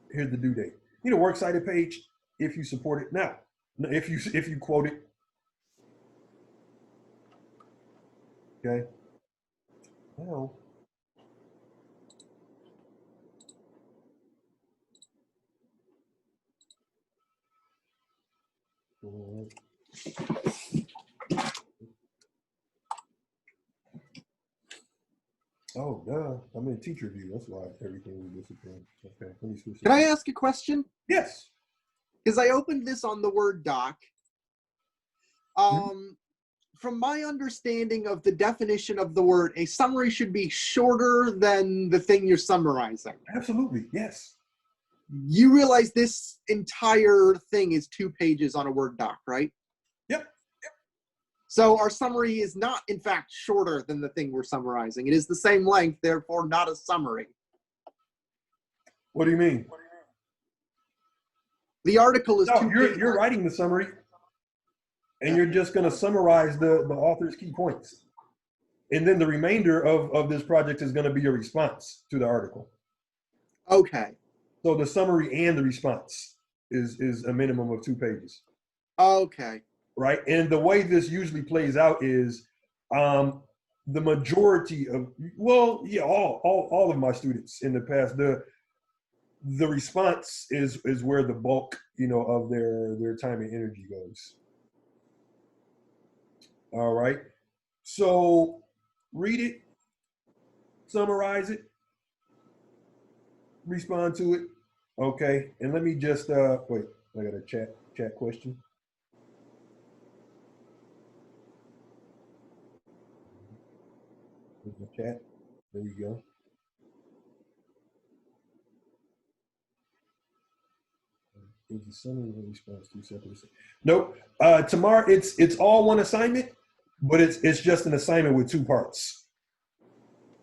due date. Works cited page if you support it. Now, if you quote it. Okay. Now, All right. Oh, duh. I'm in teacher view. That's why everything was disappearing. Okay, let me switch. Can I ask a question? Yes. Because I opened this on the Word doc. From my understanding of the definition of the word, a summary should be shorter than the thing you're summarizing. Absolutely. Yes. You realize this entire thing is 2 pages on a Word doc, right? Yep. So our summary is not, in fact, shorter than the thing we're summarizing. It is the same length, therefore not a summary. What do you mean? The article is No, 2 pages. you're writing the summary, and you're just going to summarize the author's key points. And then the remainder of this project is going to be your response to the article. Okay. So the summary and the response is a minimum of 2 pages. Okay. Right? And the way this usually plays out is the majority of, well, yeah, all of my students in the past, the response is where the bulk, of their time and energy goes. All right. So read it, summarize it, respond to it. Okay. And let me just wait, I got a chat question. There's the chat. There you go. Is the summary of response to separate? Nope. Tomorrow it's all one assignment, but it's just an assignment with 2 parts.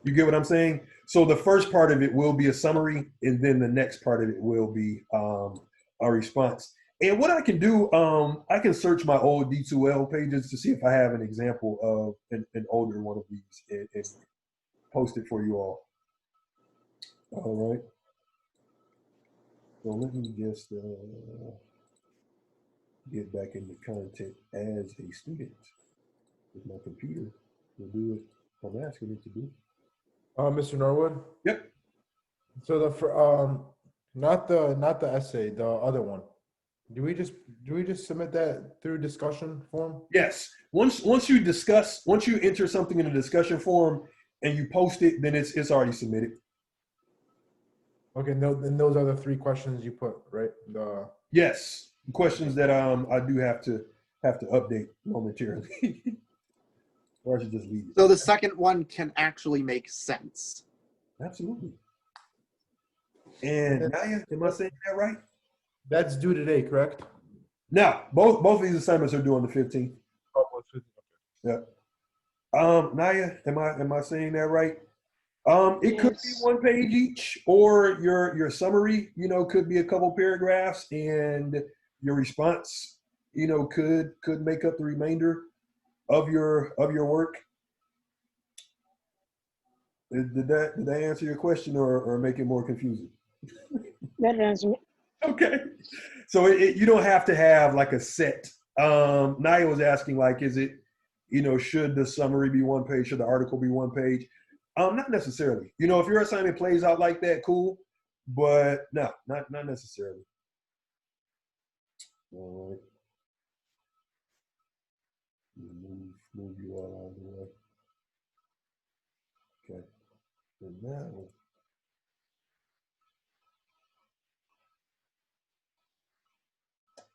You get what I'm saying? So the first part of it will be a summary, and then the next part of it will be a response. And what I can do, I can search my old D2L pages to see if I have an example of an older one of these and post it for you all. All right. So let me just get back into content as a student with my computer. Will do what I'm asking it to do. Mr. Norwood. Yep. So not the essay, the other one. Do we just submit that through discussion form? Yes. Once you enter something in a discussion forum and you post it, then it's already submitted. Okay, no, then those are the 3 questions you put, right? Yes. Questions that I do have to update momentarily. Or I should just leave it. So the second one can actually make sense. Absolutely. And Naya, am I saying that right? That's due today, correct? No, both of these assignments are due on the 15th. Oh, Yeah. Naya, am I saying that right? It could be Yes. 1 page each, or your summary, could be a couple paragraphs, and your response, could make up the remainder of your work. Did that answer your question, or make it more confusing? That answer. Okay. So you don't have to have like a set. Naya was asking, like, is it, should the summary be 1 page? Should the article be 1 page? Not necessarily. If your assignment plays out like that, cool. But no, not necessarily. All right. Move you all out of the way. Okay. And now.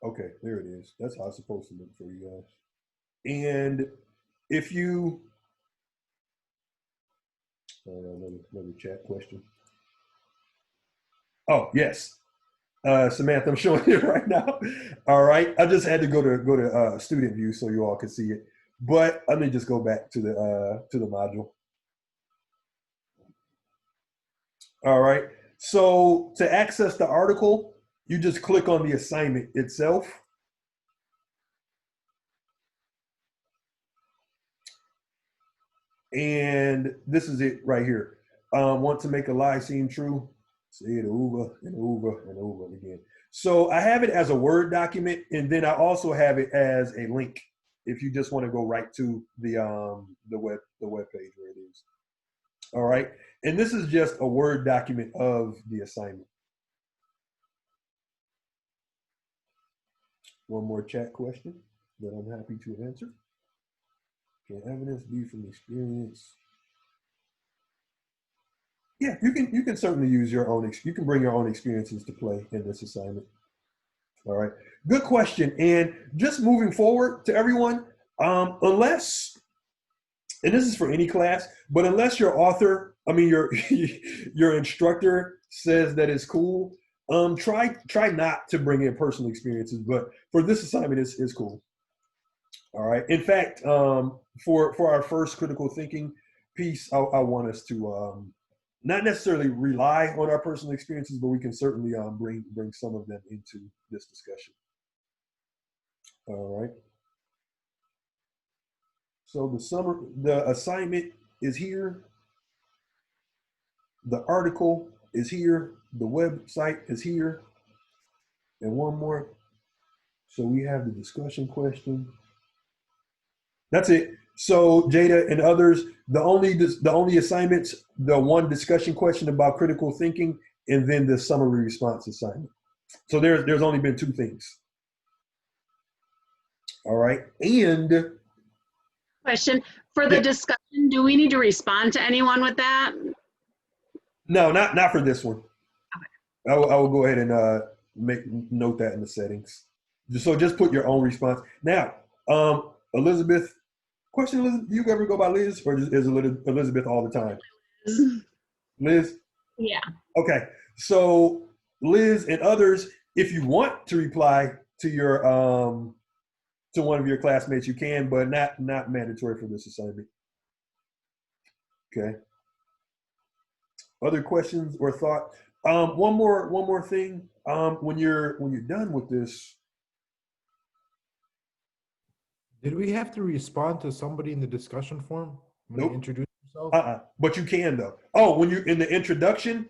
Okay, there it is. That's how it's supposed to look for you guys. And if you, another chat question. Oh, yes. Samantha, I'm showing it right now. All right. I just had to go to student view so you all can see it. But let me just go back to the module. All right. So to access the article, you just click on the assignment itself. And this is it right here. Want to make a lie seem true? Say it over and over and over again. So I have it as a Word document, and then I also have it as a link if you just want to go right to the web page where it is. All right. And this is just a Word document of the assignment. one more chat question that I'm happy to answer. Can evidence be from experience? Yeah, you can certainly use your own. You can bring your own experiences to play in this assignment. All right, good question. And just moving forward to everyone, unless, and this is for any class, but unless your author, I mean your your instructor says that it's cool, try not to bring in personal experiences. But for this assignment, it's cool. All right. In fact, for our first critical thinking piece, I want us to not necessarily rely on our personal experiences, but we can certainly bring some of them into this discussion. All right. So the assignment is here. The article is here. The website is here. And one more. So we have the discussion question. That's it. So Jada and others, the only assignments, the one discussion question about critical thinking, and then the summary response assignment. So there's only been two things. All right. And question for the discussion, do we need to respond to anyone with that? No, not for this one. Okay. I will go ahead and note that in the settings. So just put your own response. Now, Elizabeth, question, Elizabeth, do you ever go by Liz, or is Elizabeth all the time? Liz? Yeah. Okay. So Liz and others, if you want to reply to your to one of your classmates, you can, but not mandatory for this assignment. Okay. Other questions or thoughts? One more thing. When you're done with this, did we have to respond to somebody in the discussion forum when nope. they introduce themselves? But you can though. Oh, when you're in the introduction?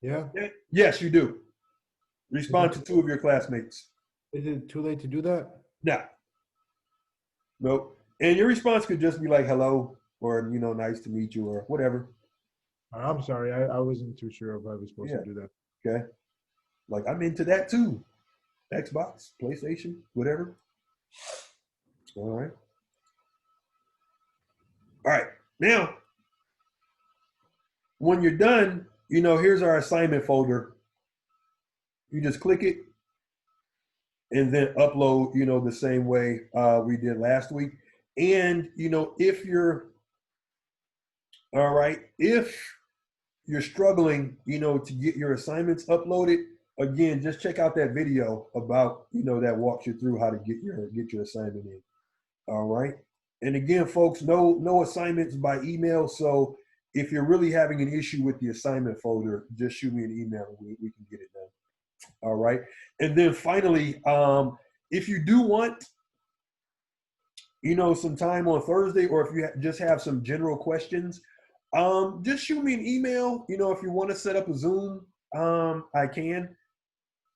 Yeah. Yes, you do. Respond to two of your classmates. Is it too late to do that? No. Nope. And your response could just be like hello, or nice to meet you, or whatever. I'm sorry, I wasn't too sure if I was supposed to do that. Okay. Like, I'm into that too. Xbox, PlayStation, whatever. All right. All right. Now, when you're done, here's our assignment folder. You just click it and then upload, the same way we did last week. And, if you're, all right, if you're struggling, to get your assignments uploaded, again, just check out that video about, that walks you through how to get your assignment in. All right. And again, folks, no assignments by email. So if you're really having an issue with the assignment folder, just shoot me an email and we can get it done. All right. And then finally, if you do want, some time on Thursday, or if you just have some general questions, just shoot me an email. If you want to set up a Zoom, I can.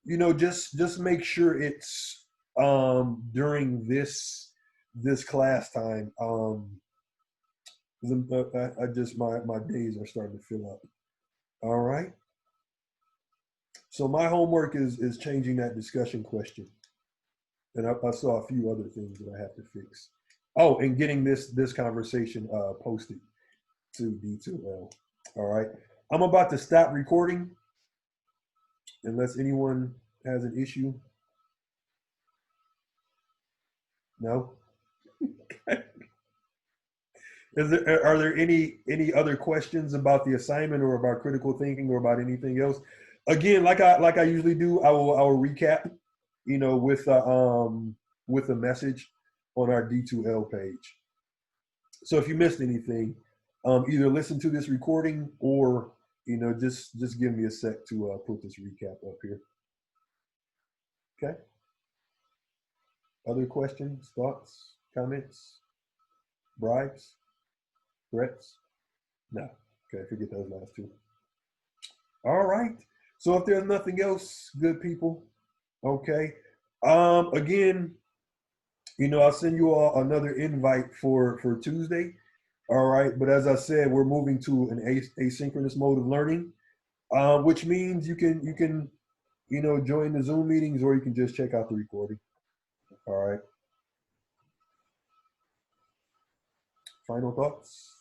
Just make sure it's during this class time. I just my days are starting to fill up. All right. So my homework is changing that discussion question, and I saw a few other things that I have to fix. Oh, and getting this conversation posted to D2L. All right. I'm about to stop recording unless anyone has an issue. No? Are there any other questions about the assignment or about critical thinking or about anything else? Again, like I usually do, I will recap, with a message on our D2L page. So if you missed anything, either listen to this recording or just give me a sec to put this recap up here. Okay. Other questions, thoughts, comments, bribes, threats? No. Okay, forget those last two. All right. So if there's nothing else, good people, okay. Again, I'll send you all another invite for Tuesday. All right. But as I said, we're moving to an asynchronous mode of learning, which means you can join the Zoom meetings, or you can just check out the recording. All right. Final thoughts?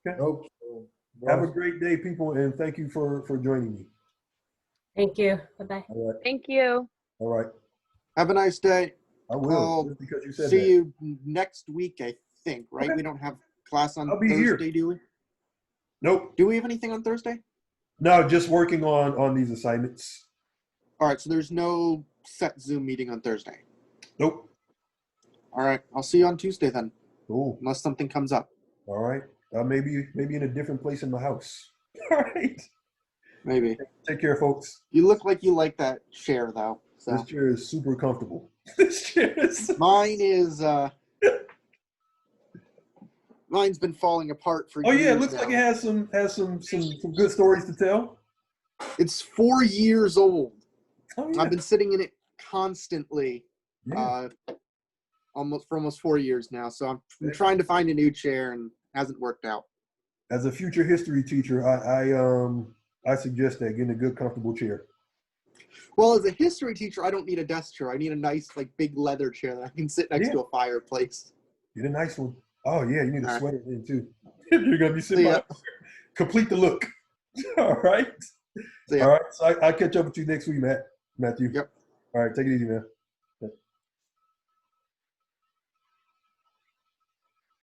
Okay. Nope. So, Have a well, great day, people, and thank you for joining me. Thank you. Bye-bye. All right. Thank you. All right. Have a nice day. I will, I'll just because you said see that. you next week, I think, right? Okay. We don't have class on I'll be here. Thursday, do we? Nope. Do we have anything on Thursday? No, just working on these assignments. All right, so there's no set Zoom meeting on Thursday. Nope. All right, I'll see you on Tuesday then, Cool. unless something comes up. All right. Maybe in a different place in my house. All right. Maybe. Take care, folks. You look like you like that chair, though. So This chair is super comfortable. This chair is. mine is. Mine's been falling apart for Oh years yeah, it looks now. like it has some good stories to tell. It's 4 years old. Oh yeah. I've been sitting in it constantly, Yeah. almost 4 years now. So I'm trying to find a new chair and hasn't worked out. As a future history teacher, I suggest that getting a good comfortable chair. Well, as a history teacher, I don't need a desk chair. I need a nice, like, big leather chair that I can sit next Yeah. to a fireplace. Get a nice one. Oh yeah, you need a All right. sweater in too. You're gonna be sitting See ya. by complete the look. All right. See ya. All right. So I'll catch up with you next week, Matthew. Yep. All right. Take it easy, man.